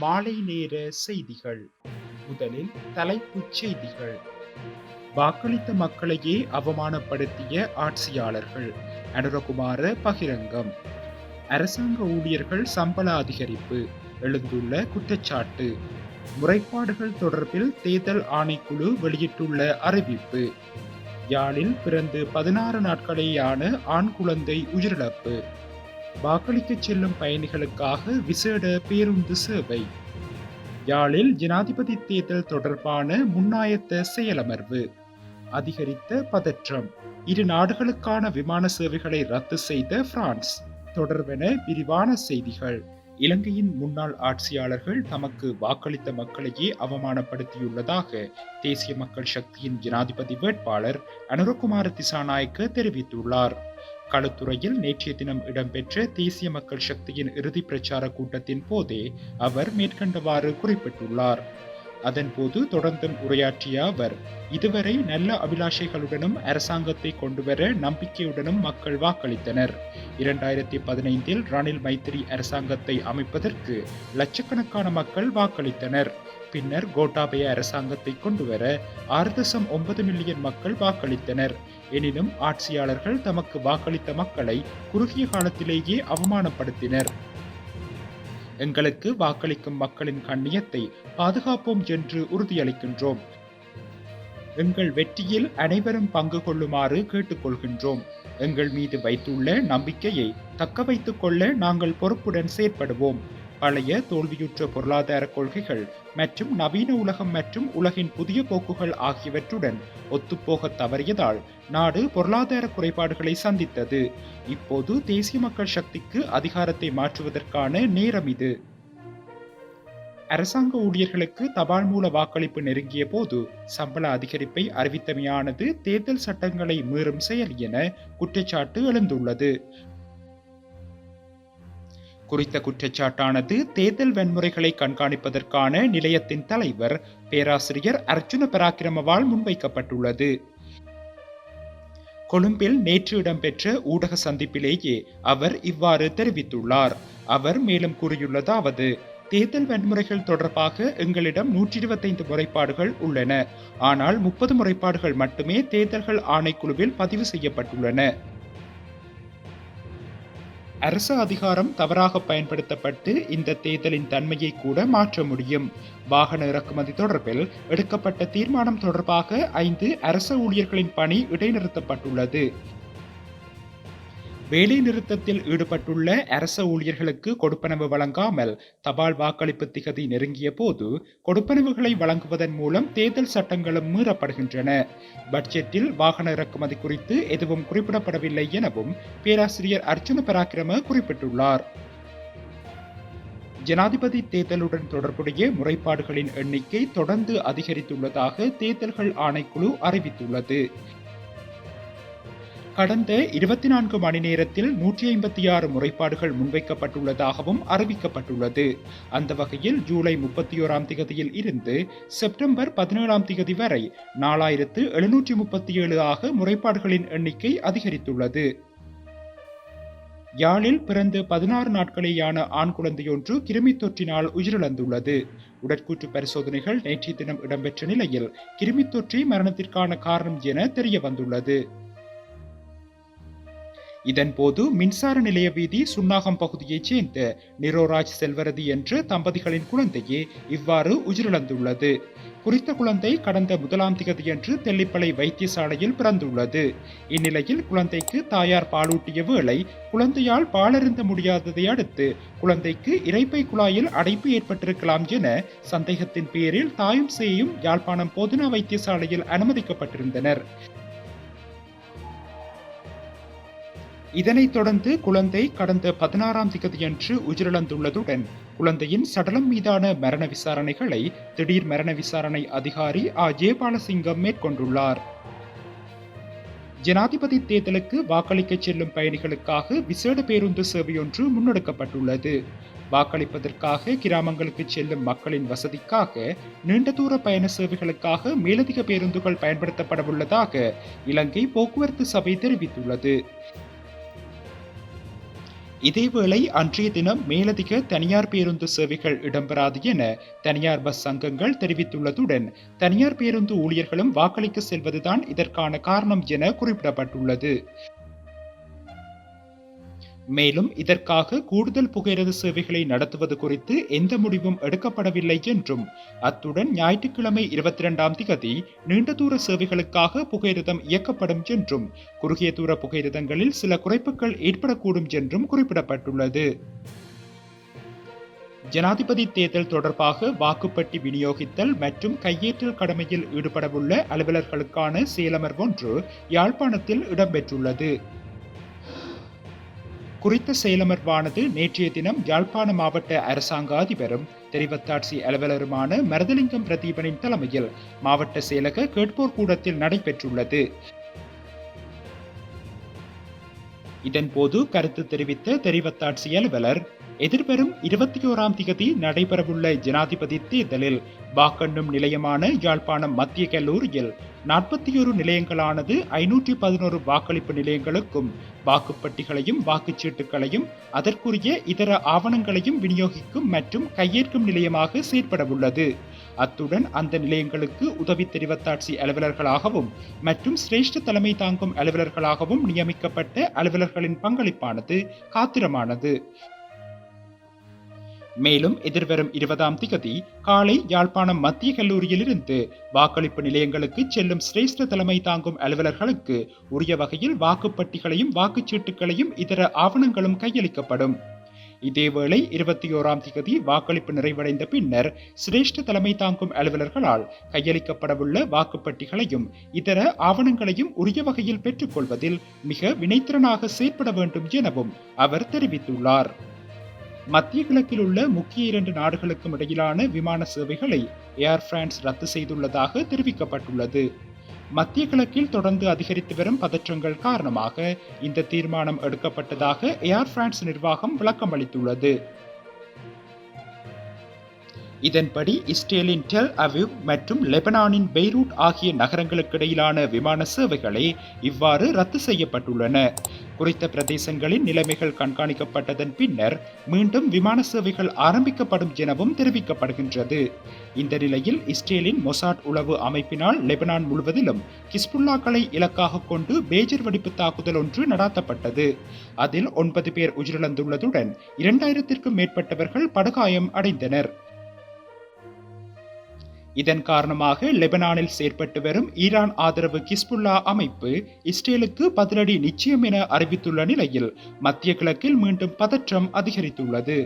மாலை நேர செய்திகள். முதலில் தலைப்புச் செய்திகள். வாக்களித்த மக்களையே அவமானப்படுத்திய ஆட்சியாளர்கள், அனுரகுமார பகிரங்கம். அரசாங்க ஊழியர்கள் சம்பள அதிகரிப்பு எழுந்துள்ள குற்றச்சாட்டு. முறைப்பாடுகள் தொடர்பில் தேர்தல் ஆணைக்குழு வெளியிட்டுள்ள அறிவிப்பு. யாழில் பிறந்து 16 நாட்களேயான ஆண் குழந்தை உயிரிழப்பு. வாக்களிக்கச் செல்லும் பயணிகளுக்காக விசேட பேருந்து சேவை. யாழில் ஜனாதிபதி தேர்தல் தொடர்பான முன்னாயத்த செயலமர்வு. அதிகரித்த பதற்றம். இரு நாடுகளுக்கான விமான சேவைகளை ரத்து செய்த பிரான்ஸ். தொடர்பென விரிவான செய்திகள். இலங்கையின் முன்னாள் ஆட்சியாளர்கள் தமக்கு வாக்களித்த மக்களையே அவமானப்படுத்தியுள்ளதாக தேசிய மக்கள் சக்தியின் ஜனாதிபதி வேட்பாளர் அனுரகுமார திசாநாயக்க தெரிவித்துள்ளார். களுத்துறையில் நேற்றைய தினம் இடம்பெற்ற தேசிய மக்கள் சக்தியின் இறுதி பிரச்சார கூட்டத்தின் போதே அவர் மேற்கண்டவாறு குறிப்பிட்டுள்ளார். அதன்போது தொடர்ந்தும் உரையாற்றிய அவர், இதுவரை நல்ல அபிலாஷைகளுடனும் அரசாங்கத்தை கொண்டுவர நம்பிக்கையுடனும் மக்கள் வாக்களித்தனர். 2015 ரணில் மைத்திரி அரசாங்கத்தை அமைப்பதற்கு லட்சக்கணக்கான மக்கள் வாக்களித்தனர். பின்னர் கோட்டாபய அரசாங்கத்தை கொண்டுவர 6.9 மில்லியன் மக்கள் வாக்களித்தனர். எனினும் ஆட்சியாளர்கள் தமக்கு வாக்களித்த மக்களை குறுகிய காலத்திலேயே அவமானப்படுத்தினர். எங்களுக்கு வாக்களிக்கும் மக்களின் கண்ணியத்தை பாதுகாப்போம் என்று உறுதியளிக்கின்றோம். எங்கள் வெற்றியில் அனைவரும் பங்கு கொள்ளுமாறு கேட்டுக்கொள்கின்றோம். எங்கள் மீது வைத்துள்ள நம்பிக்கையை தக்க வைத்துக் கொள்ள நாங்கள் பொறுப்புடன் செயற்படுவோம். பழைய தோல்வியுற்ற பொருளாதார கொள்கைகள் மற்றும் நவீன உலகம் மற்றும் உலகின் புதிய போக்குகள் ஆகியவற்றுடன் ஒத்துப்போக தவறியதால் நாடு பொருளாதார குறைபாடுகளை சந்தித்தது. இப்போது தேசிய மக்கள் சக்திக்கு அதிகாரத்தை மாற்றுவதற்கான நேரம் இது. அரசாங்க ஊழியர்களுக்கு தபால் மூல வாக்களிப்பு நெருங்கிய போது சம்பள அதிகரிப்பை அறிவித்தமையானது தேர்தல் சட்டங்களை மீறும் செயல் என குற்றச்சாட்டு எழுந்துள்ளது. குறித்த குற்றச்சாட்டானது தேர்தல் வன்முறைகளை கண்காணிப்பதற்கான நிலையத்தின் தலைவர் பேராசிரியர் அர்ஜுன பராக்கிரமவால் முன்வைக்கப்பட்டுள்ளது. கொழும்பில் நேற்று இடம்பெற்ற ஊடக சந்திப்பிலேயே அவர் இவ்வாறு தெரிவித்துள்ளார். அவர் மேலும் கூறியுள்ளதாவது, தேர்தல் வன்முறைகள் தொடர்பாக எங்களிடம் 125 முறைப்பாடுகள் உள்ளன. ஆனால் 30 முறைப்பாடுகள் மட்டுமே தேர்தல்கள் ஆணைக்குழுவில் பதிவு செய்யப்பட்டுள்ளன. அரசு அதிகாரம் தவறாக பயன்படுத்தப்பட்டு இந்த தேர்தலின் தன்மையை கூட மாற்ற முடியும். வாகன இறக்குமதி தொடர்பில் எடுக்கப்பட்ட தீர்மானம் தொடர்பாக 5 அரச ஊழியர்களின் பணி இடைநிறுத்தப்பட்டுள்ளது. வேலை நிறுத்தத்தில் ஈடுபட்டுள்ள அரச ஊழியர்களுக்கு கொடுப்பனவு வழங்காமல் தபால் வாக்களிப்பு திகதி நெருங்கிய போது கொடுப்பனவுகளை வழங்குவதன் மூலம் தேர்தல் சட்டங்களும் மீறப்படுகின்றன. பட்ஜெட்டில் வாகன இறக்குமதி குறித்து எதுவும் குறிப்பிடப்படவில்லை எனவும் பேராசிரியர் அர்ஜுன பராக்கிரம குறிப்பிட்டுள்ளார். ஜனாதிபதி தேர்தலுடன் தொடர்புடைய முறைப்பாடுகளின் எண்ணிக்கை தொடர்ந்து அதிகரித்துள்ளதாக தேர்தல்கள் ஆணைக்குழு அறிவித்துள்ளது. கடந்த 24 மணி நேரத்தில் 156 முறைப்பாடுகள் முன்வைக்கப்பட்டுள்ளதாகவும் அறிவிக்கப்பட்டுள்ளது. அந்த வகையில் ஜூலை 31ஆம் திகதியில் இருந்து செப்டம்பர் 17ஆம் திகதி வரை 4737 ஆக முறைப்பாடுகளின் எண்ணிக்கை அதிகரித்துள்ளது. யாழில் பிறந்து 16 நாட்களேயான ஆண் குழந்தையொன்று கிருமி தொற்றினால் உயிரிழந்துள்ளது. உடற்கூற்று பரிசோதனைகள் நேற்றைய தினம் இடம்பெற்ற நிலையில் கிருமி தொற்றி மரணத்திற்கான காரணம் என தெரிய வந்துள்ளது. இதன்போது மின்சார நிலைய வீதி சுன்னாகம் பகுதியைச் சேர்ந்த நிரோராஜ் செல்வரதி என்ற தம்பதிகளின் குழந்தையே இவ்வாறு உயிரிழந்துள்ளது. குறித்த குழந்தை கடந்த 1ஆம் திகதியன்று தெல்லிப்பளை வைத்தியசாலையில் பிறந்துள்ளது. இந்நிலையில் குழந்தைக்கு தாயார் பாலூட்டிய வேளை குழந்தையால் பாலருந்த முடியாததை அடுத்து குழந்தைக்கு இரைப்பை குழாயில் அடைப்பு ஏற்பட்டிருக்கலாம் என சந்தேகத்தின் பேரில் தாயும் சேயும் யாழ்ப்பாணம் போதனா வைத்தியசாலையில் அனுமதிக்கப்பட்டிருந்தனர். இதனைத் தொடர்ந்து குழந்தை கடந்த 16ஆம் திகதியன்று உயிரிழந்துள்ளதுடன் குழந்தையின் சடலம் மீதான மரண விசாரணைகளை திடீர் மரண விசாரணை அதிகாரி ஜெயபாலசிங்கம் மேற்கொண்டுள்ளார். ஜனாதிபதி தேர்தலுக்கு வாக்களிக்க செல்லும் பயணிகளுக்காக விசேட பேருந்து சேவையொன்று முன்னெடுக்கப்பட்டுள்ளது. வாக்களிப்பதற்காக கிராமங்களுக்கு செல்லும் மக்களின் வசதிக்காக நீண்ட தூர பயண சேவைகளுக்காக மேலதிக பேருந்துகள் பயன்படுத்தப்படவுள்ளதாக இலங்கை போக்குவரத்து சபை தெரிவித்துள்ளது. இதேவேளை அன்றைய தினம் மேலதிக தனியார் பேருந்து சேவைகள் இடம்பெறாது என தனியார் பஸ் சங்கங்கள் தெரிவித்துள்ளதுடன் தனியார் பேருந்து ஊழியர்களும் வாக்களிக்க செல்வதுதான் இதற்கான காரணம் என குறிப்பிடப்பட்டுள்ளது. மேலும் இதற்காக கூடுதல் புகையிரத சேவைகளை நடத்துவது குறித்து எந்த முடிவும் எடுக்கப்படவில்லை என்றும், அத்துடன் ஞாயிற்றுக்கிழமை 22ஆம் திகதி நீண்ட தூர சேவைகளுக்காக புகையிரதம் இயக்கப்படும் என்றும், குறுகிய தூர புகையிரதங்களில் சில குறைப்புகள் ஏற்படக்கூடும் என்றும் குறிப்பிடப்பட்டுள்ளது. ஜனாதிபதி தேர்தல் தொடர்பாக வாக்குப்பட்டி விநியோகித்தல் மற்றும் கையேற்றல் கடமையில் ஈடுபடவுள்ள அலுவலர்களுக்கான செயலமர்வொன்று யாழ்ப்பாணத்தில் இடம்பெற்றுள்ளது. குறித்த செயலமர்வானது நேற்றைய தினம் யாழ்ப்பாண மாவட்ட அரசாங்க அதிபரும் தெரிவத்தாட்சி அலுவலருமான மருதலிங்கம் பிரதீபனின் தலைமையில் மாவட்ட செயலக கேட்போர் கூடத்தில் நடைபெற்றுள்ளது. இதன்போது கருத்து தெரிவித்த தெரிவத்தாட்சி அலுவலர், எதிர்வரும் 21ஆம் திகதி நடைபெறவுள்ள ஜனாதிபதி தேர்தலில் வாக்கெண்ணும் நிலையமான யாழ்ப்பாணம் மத்திய கல்லூரியில் 41 நிலையங்களானது 511 வாக்களிப்பு நிலையங்களுக்கும் வாக்குப்பட்டிகளையும் வாக்குச்சீட்டுகளையும் அதற்குரிய இதர ஆவணங்களையும் விநியோகிக்கும் மற்றும் கையேற்கும் நிலையமாக செயற்படவுள்ளது. அத்துடன் அந்த நிலையங்களுக்கு உதவி தெரிவத்தாட்சி அலுவலர்களாகவும் மற்றும் சிரேஷ்ட தலைமை தாங்கும் அலுவலர்களாகவும் நியமிக்கப்பட்ட அலுவலர்களின் பங்களிப்பானது காத்திரமானது. மேலும் எதிர்வரும் 20ஆம் திகதி காலை யாழ்ப்பாணம் மத்திய கல்லூரியிலிருந்து வாக்களிப்பு நிலையங்களுக்கு செல்லும் சிரேஷ்ட தலைமை தாங்கும் அலுவலர்களுக்கு உரிய வகையில் வாக்குப்பட்டிகளையும் வாக்குச்சீட்டுகளையும் இதர ஆவணங்களும் கையளிக்கப்படும். இதேவேளை 21ஆம் திகதி வாக்களிப்பு நிறைவடைந்த பின்னர் சிரேஷ்ட தலைமை தாங்கும் அலுவலர்களால் கையளிக்கப்படவுள்ள வாக்குப்பட்டிகளையும் இதர ஆவணங்களையும் உரிய வகையில் பெற்றுக்கொள்வதில் மிக வினைத்திறனாக செயற்பட வேண்டும் எனவும் அவர் தெரிவித்துள்ளார். மத்திய கிழக்கில் உள்ள முக்கிய 2 நாடுகளுக்கும் இடையிலான விமான சேவைகளை ஏர் பிரான்ஸ் ரத்து செய்துள்ளதாக தெரிவிக்கப்பட்டுள்ளது. மத்திய கிழக்கில் தொடர்ந்து அதிகரித்து வரும் பதற்றங்கள் காரணமாக இந்த தீர்மானம் எடுக்கப்பட்டதாக ஏர் பிரான்ஸ் நிர்வாகம் விளக்கம் அளித்துள்ளது. இதன்படி இஸ்ரேலின் டெல் அவிவ் மற்றும் லெபனானின் பெய்ரூட் ஆகிய நகரங்களுக்கு இடையிலான விமான சேவைகளே இவ்வாறு ரத்து செய்யப்பட்டுள்ளன. குறித்த பிரதேசங்களின் நிலைமைகள் கண்காணிக்கப்பட்டதன் பின்னர் மீண்டும் விமான சேவைகள் ஆரம்பிக்கப்படும் எனவும் தெரிவிக்கப்படுகின்றது. இந்த நிலையில் இஸ்ரேலின் மொசாட் உளவு அமைப்பினால் லெபனான் முழுவதிலும் ஹிஸ்புல்லாக்களை இலக்காக கொண்டு பேஜர் வெடிப்பு தாக்குதல் ஒன்று நடாத்தப்பட்டது. அதில் 9 பேர் உயிரிழந்துள்ளதுடன் 2000த்திற்கும் மேற்பட்டவர்கள் படுகாயம் அடைந்தனர். இதன் காரணமாக லெபனானில் செயற்பட்டு வரும் ஈரான் ஆதரவு ஹிஸ்புல்லா அமைப்பு இஸ்ரேலுக்கு பதிலடி நிச்சயம் என அறிவித்துள்ள நிலையில் மத்திய கிழக்கில் மீண்டும் பதற்றம் அதிகரித்துள்ளது.